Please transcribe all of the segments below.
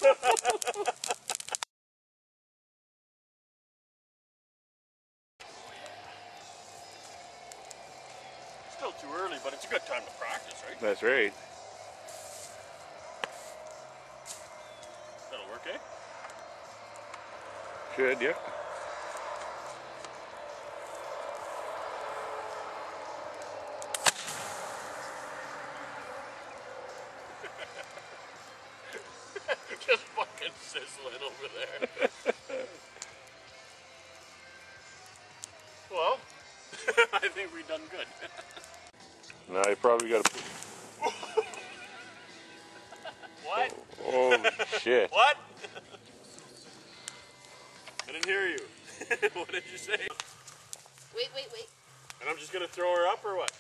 Still too early, but it's a good time to practice, right? That's right. That'll work, eh? Should, yeah. Just fucking sizzling over there. Well, I think we've done good. Now you probably got to. What? Oh shit! What? I didn't hear you. What did you say? Wait. And I'm just gonna throw her up or what?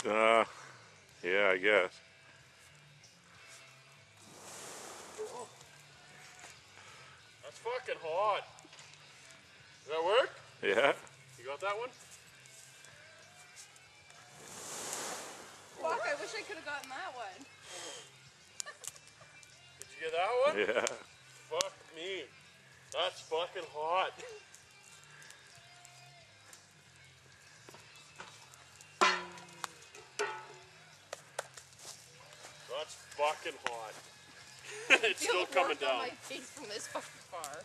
Yeah, I guess. That's fucking hot. Does that work? Yeah. You got that one? Fuck, I wish I could have gotten that one. Did you get that one? Yeah. Fuck me. That's fucking hot. That's fucking hot. It's still coming down. My face from this fucking far.